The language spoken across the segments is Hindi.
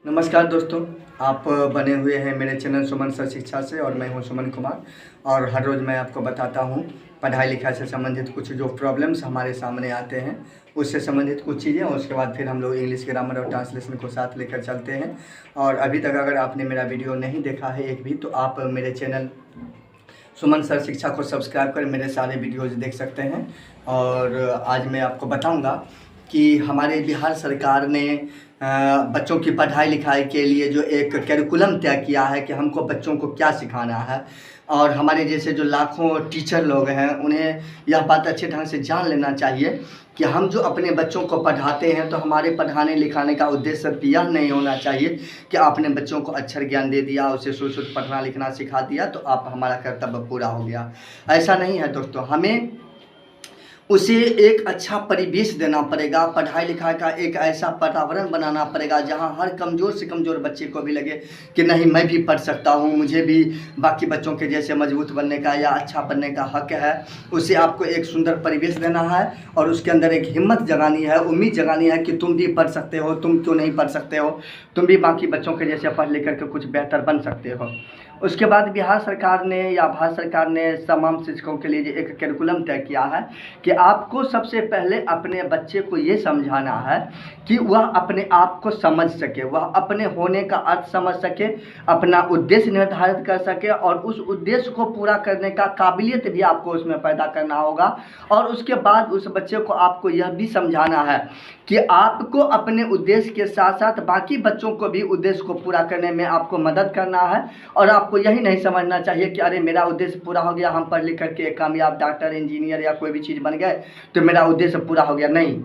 नमस्कार दोस्तों, आप बने हुए हैं मेरे चैनल सुमन सर शिक्षा से और मैं हूं सुमन कुमार। और हर रोज़ मैं आपको बताता हूं पढ़ाई लिखाई से संबंधित कुछ जो प्रॉब्लम्स हमारे सामने आते हैं उससे संबंधित कुछ चीज़ें, और उसके बाद फिर हम लोग इंग्लिश ग्रामर और ट्रांसलेशन को साथ लेकर चलते हैं। और अभी तक अगर आपने मेरा वीडियो नहीं देखा है एक भी, तो आप मेरे चैनल सुमन सर शिक्षा को सब्सक्राइब कर मेरे सारे वीडियोज़ देख सकते हैं। और आज मैं आपको बताऊँगा कि हमारे बिहार सरकार ने बच्चों की पढ़ाई लिखाई के लिए जो एक करिकुलम तय किया है कि हमको बच्चों को क्या सिखाना है। और हमारे जैसे जो लाखों टीचर लोग हैं उन्हें यह बात अच्छे ढंग से जान लेना चाहिए कि हम जो अपने बच्चों को पढ़ाते हैं तो हमारे पढ़ाने लिखाने का उद्देश्य सिर्फ यह नहीं होना चाहिए कि आपने बच्चों को अक्षर ज्ञान दे दिया, उसे शुद्ध पढ़ना लिखना सिखा दिया तो आप हमारा कर्तव्य पूरा हो गया। ऐसा नहीं है दोस्तों, हमें उसे एक अच्छा परिवेश देना पड़ेगा, पढ़ाई लिखाई का एक ऐसा वातावरण बनाना पड़ेगा जहां हर कमज़ोर से कमज़ोर बच्चे को भी लगे कि नहीं, मैं भी पढ़ सकता हूं, मुझे भी बाकी बच्चों के जैसे मजबूत बनने का या अच्छा बनने का हक है। उसे आपको एक सुंदर परिवेश देना है और उसके अंदर एक हिम्मत जगानी है, उम्मीद जगानी है कि तुम भी पढ़ सकते हो, तुम क्यों नहीं पढ़ सकते हो, तुम भी बाकी बच्चों के जैसे पढ़ लिख करके कुछ बेहतर बन सकते हो। उसके बाद बिहार सरकार ने या भारत सरकार ने तमाम शिक्षकों के लिए एक करिकुलम तय किया है कि आपको सबसे पहले अपने बच्चे को ये समझाना है कि वह अपने आप को समझ सके, वह अपने होने का अर्थ समझ सके, अपना उद्देश्य निर्धारित कर सके और उस उद्देश्य को पूरा करने का काबिलियत भी आपको उसमें पैदा करना होगा। और उसके बाद उस बच्चे को आपको यह भी समझाना है कि आपको अपने उद्देश्य के साथ साथ बाकी बच्चों को भी उद्देश्य को पूरा करने में आपको मदद करना है। और आपको यही नहीं समझना चाहिए कि अरे मेरा उद्देश्य पूरा हो गया, हम पढ़ लिख करके एक कामयाब डॉक्टर, इंजीनियर या कोई भी चीज़ बन गए तो मेरा उद्देश्य पूरा हो गया। नहीं,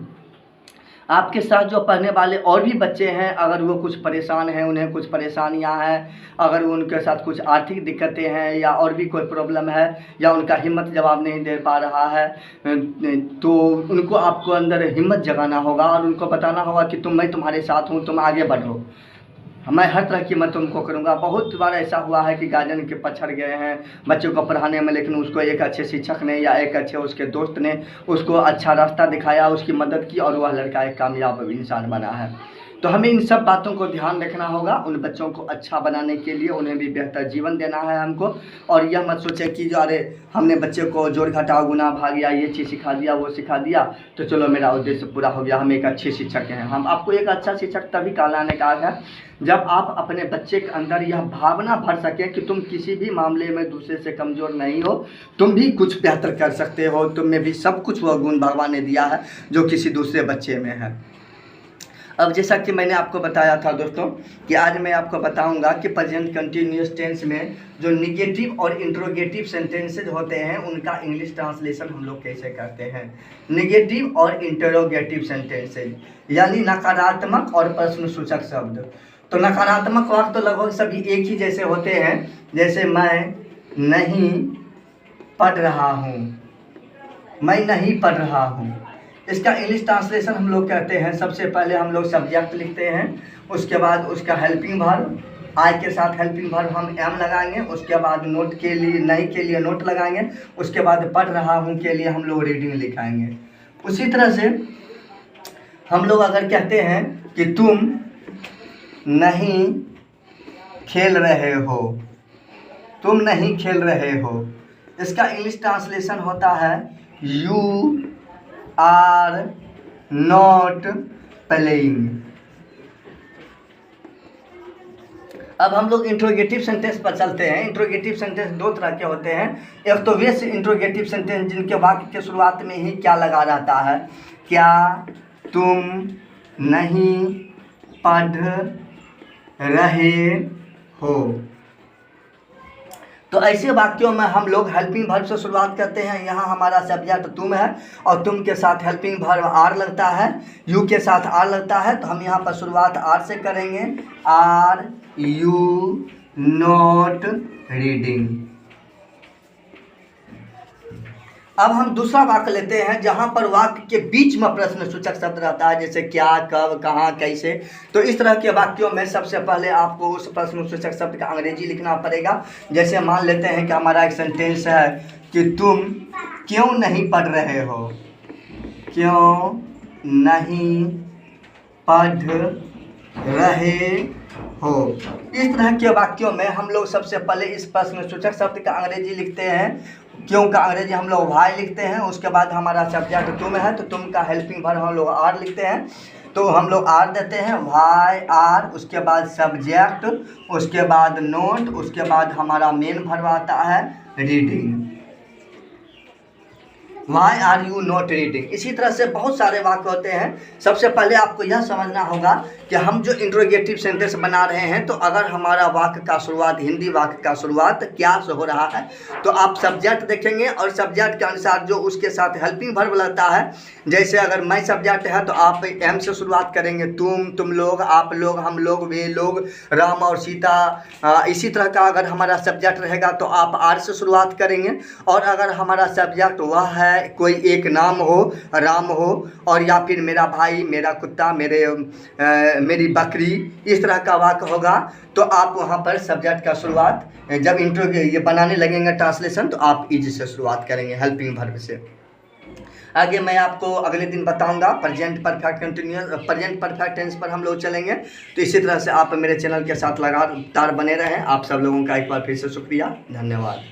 आपके साथ जो पढ़ने वाले और भी बच्चे हैं, अगर वो कुछ परेशान हैं, उन्हें कुछ परेशानियां हैं, अगर उनके साथ कुछ आर्थिक दिक्कतें हैं या और भी कोई प्रॉब्लम है या उनका हिम्मत जवाब नहीं दे पा रहा है, तो उनको आपको अंदर हिम्मत जगाना होगा और उनको बताना होगा कि मैं तुम्हारे साथ हूँ, तुम आगे बढ़ो, मैं हर तरह की मदद तुमको करूँगा। बहुत बार ऐसा हुआ है कि गार्जियन के पछड़ गए हैं बच्चों को पढ़ाने में, लेकिन उसको एक अच्छे शिक्षक ने या एक अच्छे उसके दोस्त ने उसको अच्छा रास्ता दिखाया, उसकी मदद की और वह लड़का एक कामयाब इंसान बना है। तो हमें इन सब बातों को ध्यान रखना होगा, उन बच्चों को अच्छा बनाने के लिए उन्हें भी बेहतर जीवन देना है हमको। और यह मत सोचे कि जो अरे हमने बच्चे को जोड़ घटाव गुना भाग या ये चीज़ सिखा दिया, वो सिखा दिया तो चलो मेरा उद्देश्य पूरा हो गया, हम एक अच्छे शिक्षक हैं। हम आपको एक अच्छा शिक्षक तभी कहलाने का है जब आप अपने बच्चे के अंदर यह भावना भर सकें कि तुम किसी भी मामले में दूसरे से कमज़ोर नहीं हो, तुम भी कुछ बेहतर कर सकते हो, तुम में भी सब कुछ वह गुण भगवान ने दिया है जो किसी दूसरे बच्चे में है। अब जैसा कि मैंने आपको बताया था दोस्तों कि आज मैं आपको बताऊंगा कि प्रेजेंट कंटिन्यूअस टेंस में जो निगेटिव और इंट्रोगेटिव सेंटेंसेज होते हैं उनका इंग्लिश ट्रांसलेशन हम लोग कैसे करते हैं। निगेटिव और इंट्रोगेटिव सेंटेंसेज यानी नकारात्मक और प्रश्नसूचक शब्द। तो नकारात्मक वाक्य तो लगभग सभी एक ही जैसे होते हैं, जैसे मैं नहीं पढ़ रहा हूँ, मैं नहीं पढ़ रहा हूँ। इसका इंग्लिश ट्रांसलेशन हम लोग कहते हैं, सबसे पहले हम लोग सब्जेक्ट लिखते हैं, उसके बाद उसका हेल्पिंग वर्ब, आई के साथ हेल्पिंग वर्ब हम एम लगाएंगे, उसके बाद नोट के लिए नहीं के लिए नोट लगाएंगे, उसके बाद पढ़ रहा हूँ के लिए हम लोग रीडिंग लिखाएंगे। उसी तरह से हम लोग अगर कहते हैं कि तुम नहीं खेल रहे हो, तुम नहीं खेल रहे हो, इसका इंग्लिश ट्रांसलेशन होता है यू आर नॉट प्लेइंग। अब हम लोग इंट्रोगेटिव सेंटेंस पर चलते हैं। इंट्रोगेटिव सेंटेंस दो तरह के होते हैं। एक तो वे इंट्रोगेटिव सेंटेंस जिनके वाक्य के शुरुआत में ही क्या लगा रहता है, क्या तुम नहीं पढ़ रहे हो। तो ऐसे वाक्यों में हम लोग हेल्पिंग वर्ब से शुरुआत करते हैं। यहाँ हमारा सब्जेक्ट तुम है और तुम के साथ हेल्पिंग वर्ब आर लगता है, यू के साथ आर लगता है, तो हम यहाँ पर शुरुआत आर से करेंगे। Are you not reading. अब हम दूसरा वाक्य लेते हैं जहाँ पर वाक्य के बीच में प्रश्नसूचक शब्द रहता है, जैसे क्या, कब, कहाँ, कैसे। तो इस तरह के वाक्यों में सबसे पहले आपको उस प्रश्नसूचक शब्द का अंग्रेजी लिखना पड़ेगा। जैसे मान लेते हैं कि हमारा एक सेंटेंस है कि तुम क्यों नहीं पढ़ रहे हो, क्यों नहीं पढ़ रहे हो। इस तरह के वाक्यों में हम लोग सबसे पहले इस प्रश्नसूचक शब्द का अंग्रेजी लिखते हैं। क्यों का अंग्रेजी हम लोग वाई लिखते हैं। उसके बाद हमारा सब्जेक्ट तुम है तो तुम का हेल्पिंग वर्ब हम लोग आर लिखते हैं। तो हम लोग आर देते हैं, वाई आर, उसके बाद सब्जेक्ट, उसके बाद नोट, उसके बाद हमारा मेन वर्ब आता है reading. Why are you not reading. इसी तरह से बहुत सारे वाक्य होते हैं। सबसे पहले आपको यह समझना होगा कि हम जो इंट्रोगेटिव सेंटेंस बना रहे हैं, तो अगर हमारा वाक्य का शुरुआत, हिंदी वाक्य का शुरुआत क्या से हो रहा है, तो आप सब्जेक्ट देखेंगे और सब्जेक्ट के अनुसार जो उसके साथ हेल्पिंग वर्ब लगता है, जैसे अगर मैं सब्जेक्ट है तो आप एम से शुरुआत करेंगे, तुम लोग, आप लोग, हम लोग, वे लोग, राम और सीता। इसी तरह का अगर हमारा सब्जेक्ट रहेगा तो आप आर से शुरुआत करेंगे। और अगर हमारा सब्जेक्ट वह है कोई एक नाम हो, राम हो, और या फिर मेरा भाई, मेरा कुत्ता, मेरी बकरी, इस तरह का वाक्य होगा, तो आप वहाँ पर सब्जेक्ट का शुरुआत जब इंट्रो ये बनाने लगेंगे ट्रांसलेशन, तो आप इज से शुरुआत करेंगे, हेल्पिंग वर्ब से। आगे मैं आपको अगले दिन बताऊंगा present perfect continuous, present perfect tense पर हम लोग चलेंगे। तो इसी तरह से आप मेरे चैनल के साथ लगातार बने रहें। आप सब लोगों का एक बार फिर से शुक्रिया, धन्यवाद।